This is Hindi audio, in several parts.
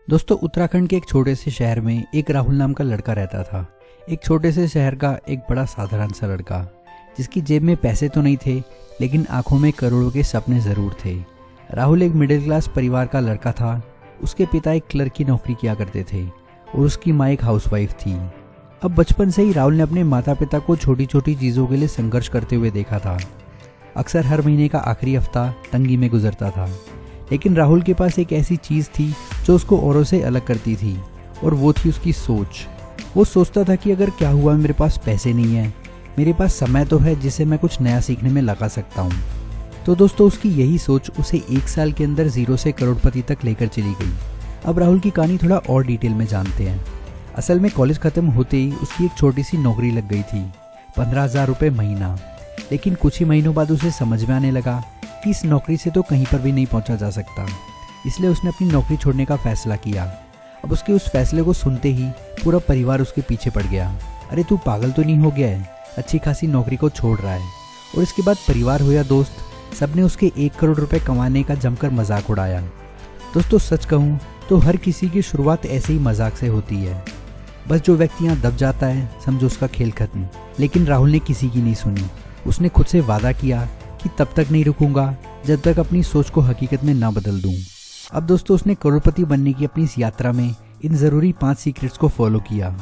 दोस्तों, उत्तराखंड के एक छोटे से शहर में एक राहुल नाम का लड़का रहता था। एक छोटे से शहर का एक बड़ा साधारण सा लड़का, जिसकी जेब में पैसे तो नहीं थे, लेकिन आंखों में करोड़ों के सपने ज़रूर थे। राहुल एक मिडिल क्लास परिवार का लड़का था। उसके पिता एक क्लर्क की नौकरी किया करते थे और उसकी माँ एक हाउसवाइफ थी। अब बचपन से ही राहुल ने अपने माता पिता को छोटी छोटी चीज़ों के लिए संघर्ष करते हुए देखा था। अक्सर हर महीने का आखिरी हफ्ता तंगी में गुजरता था, लेकिन राहुल के पास एक ऐसी चीज़ थी जो उसको औरों से अलग करती थी, और वो थी उसकी सोच। वो सोचता था कि अगर क्या हुआ, मेरे पास पैसे नहीं है, मेरे पास समय तो है जिसे मैं कुछ नया सीखने में लगा सकता हूँ। तो दोस्तों, उसकी यही सोच उसे 1 साल के अंदर 0 से करोड़पति तक लेकर चली गई। अब राहुल की कहानी थोड़ा और डिटेल में जानते हैं। असल में कॉलेज ख़त्म होते ही उसकी एक छोटी सी नौकरी लग गई थी, 15,000 रुपये महीना। लेकिन कुछ ही महीनों बाद उसे समझ में आने लगा कि इस नौकरी से तो कहीं पर भी नहीं पहुंचा जा सकता। इसलिए उसने अपनी नौकरी छोड़ने का फैसला किया। अब उसके उस फैसले को सुनते ही पूरा परिवार उसके पीछे पड़ गया। अरे तू पागल तो नहीं हो गया है, अच्छी खासी नौकरी को छोड़ रहा है। और इसके बाद परिवार हो या दोस्त, सबने उसके 1 करोड़ रुपए कमाने का जमकर मजाक उड़ाया। दोस्तों, सच कहूँ तो हर किसी की शुरुआत ऐसे ही मजाक से होती है। बस जो व्यक्ति यहाँ दब जाता है, समझो उसका खेल खत्म। लेकिन राहुल ने किसी की नहीं सुनी। उसने खुद से वादा किया कि तब तक नहीं रुकूंगा जब तक अपनी सोच को हकीकत में ना बदल दूं। अब दोस्तों, उसने करोड़पति बनने की अपनी इस यात्रा में इन ज़रूरी 5 सीक्रेट्स को फॉलो किया।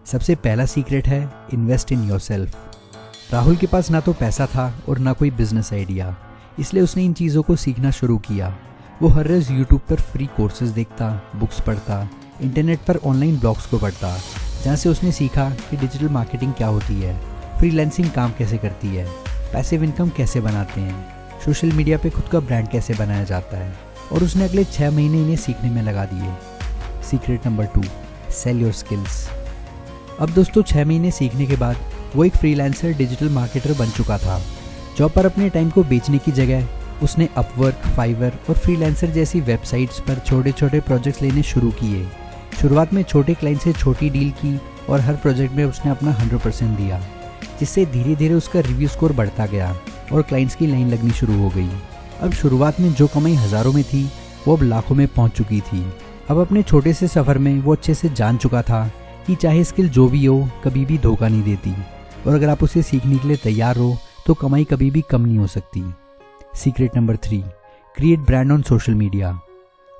सबसे पहला सीक्रेट है इन्वेस्ट इन योरसेल्फ। राहुल के पास ना तो पैसा था और ना कोई बिजनेस आइडिया, इसलिए उसने इन चीज़ों को सीखना शुरू किया। वो हर रोज़ यूट्यूब पर फ्री कोर्सेज देखता, बुक्स पढ़ता, इंटरनेट पर ऑनलाइन ब्लॉग्स को पढ़ता, जहाँ से उसने सीखा कि डिजिटल मार्केटिंग क्या होती है, फ्रीलांसिंग काम कैसे करती है, पैसिव इनकम कैसे बनाते हैं, सोशल मीडिया पे खुद का ब्रांड कैसे बनाया जाता है। और उसने अगले 6 महीने इन्हें सीखने में लगा दिए। Secret number 2, sell your skills. अब दोस्तों, 6 महीने सीखने के बाद वो एक फ्रीलांसर डिजिटल मार्केटर बन चुका था। जॉब पर अपने टाइम को बेचने की जगह उसने अपवर्क, फाइवर और फ्रीलांसर जैसी वेबसाइट्स पर छोटे छोटे प्रोजेक्ट्स लेने शुरू किए। शुरुआत में छोटे क्लाइंट से छोटी डील की और हर प्रोजेक्ट में उसने अपना 100% दिया, जिससे धीरे धीरे उसका रिव्यू स्कोर बढ़ता गया और क्लाइंट्स की लाइन लगनी शुरू हो गई। अब शुरुआत में जो कमाई हज़ारों में थी, वो अब लाखों में पहुंच चुकी थी। अब अपने छोटे से सफ़र में वो अच्छे से जान चुका था कि चाहे स्किल जो भी हो, कभी भी धोखा नहीं देती, और अगर आप उसे सीखने के लिए तैयार हो तो कमाई कभी भी कम नहीं हो सकती। Secret number 3, create brand on social media.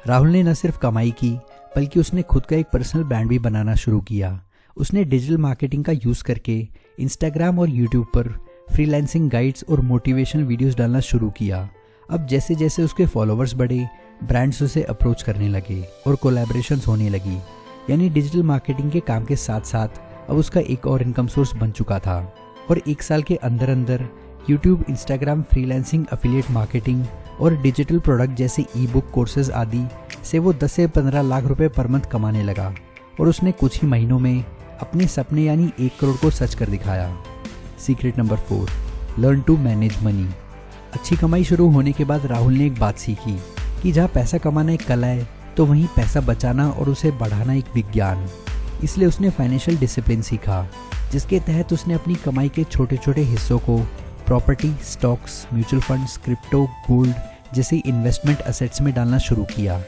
Rahul ने न सिर्फ कमाई की, बल्कि उसने खुद का एक पर्सनल ब्रांड भी बनाना शुरू किया। उसने डिजिटल मार्केटिंग का यूज़ करके इंस्टाग्राम और यूट्यूब पर फ्रीलांसिंग गाइड्स और मोटिवेशनल वीडियोस डालना शुरू किया। अब जैसे जैसे उसके फॉलोअर्स बढ़े, ब्रांड्स उसे अप्रोच करने लगे और कोलैबोरेशंस होने लगी। यानी डिजिटल मार्केटिंग के काम के साथ साथ अब उसका एक और इनकम सोर्स बन चुका था। और 1 साल के अंदर अंदर YouTube, Instagram, freelancing, affiliate marketing और डिजिटल प्रोडक्ट जैसे ई बुक कोर्सेज आदि से वो 10 से 15 लाख रुपए पर मंथ कमाने लगा। और उसने कुछ ही महीनों में अपने सपने यानी 1 करोड़ को सच कर दिखाया। Secret number 4, learn to manage money. अच्छी कमाई शुरू होने के बाद राहुल ने एक बात सीखी कि जहाँ पैसा कमाना एक कला है, तो वहीं पैसा बचाना और उसे बढ़ाना एक विज्ञान। इसलिए उसने फाइनेंशियल डिसिप्लिन सीखा, जिसके तहत उसने अपनी कमाई के छोटे छोटे हिस्सों को property, stocks, mutual funds, crypto, gold जैसे इन्वेस्टमेंट असेट्स में डालना शुरू किया।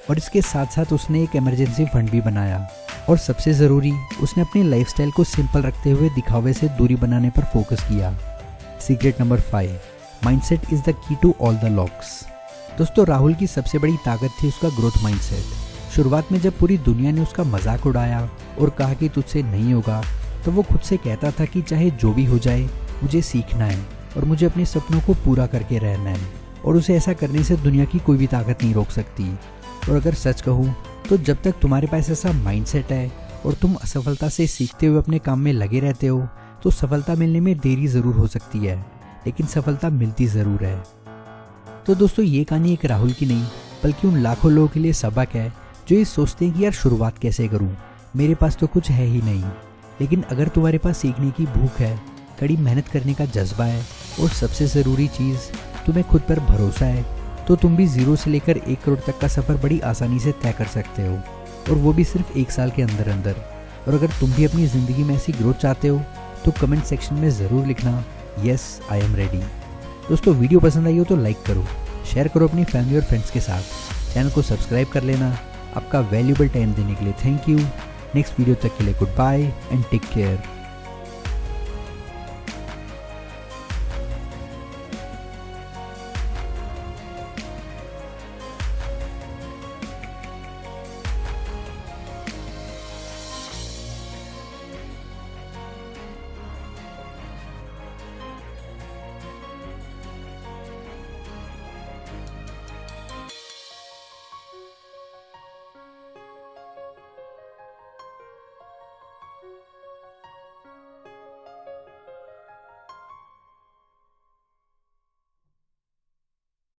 और इसके साथ साथ उसने एक इमरजेंसी फंड भी बनाया। और सबसे ज़रूरी, उसने अपनी लाइफस्टाइल को सिंपल रखते हुए दिखावे से दूरी बनाने पर फोकस किया। Secret number 5, mindset is the key to all the locks. दोस्तों, राहुल की सबसे बड़ी ताकत थी उसका ग्रोथ माइंडसेट। शुरुआत में जब पूरी दुनिया ने उसका मजाक उड़ाया और कहा कि तुझसे नहीं होगा, तो वो खुद से कहता था कि चाहे जो भी हो जाए, मुझे सीखना है और मुझे अपने सपनों को पूरा करके रहना है। और उसे ऐसा करने से दुनिया की कोई भी ताकत नहीं रोक सकती। और अगर सच कहूँ तो जब तक तुम्हारे पास ऐसा माइंडसेट है और तुम असफलता से सीखते हुए अपने काम में लगे रहते हो, तो सफलता मिलने में देरी ज़रूर हो सकती है, लेकिन सफलता मिलती ज़रूर है। तो दोस्तों, ये कहानी एक राहुल की नहीं, बल्कि उन लाखों लोगों के लिए सबक है जो ये सोचते हैं कि यार शुरुआत कैसे करूँ, मेरे पास तो कुछ है ही नहीं। लेकिन अगर तुम्हारे पास सीखने की भूख है, कड़ी मेहनत करने का जज्बा है और सबसे ज़रूरी चीज़ तुम्हें खुद पर भरोसा है, तो तुम भी 0 से लेकर 1 करोड़ तक का सफ़र बड़ी आसानी से तय कर सकते हो, और वो भी सिर्फ 1 साल के अंदर अंदर। और अगर तुम भी अपनी ज़िंदगी में ऐसी ग्रोथ चाहते हो, तो कमेंट सेक्शन में ज़रूर लिखना, यस आई एम रेडी। दोस्तों, वीडियो पसंद आई हो तो लाइक करो, शेयर करो अपनी फैमिली और फ्रेंड्स के साथ, चैनल को सब्सक्राइब कर लेना। आपका वैल्यूबल टाइम देने के लिए थैंक यू। नेक्स्ट वीडियो तक के लिए goodbye and take care.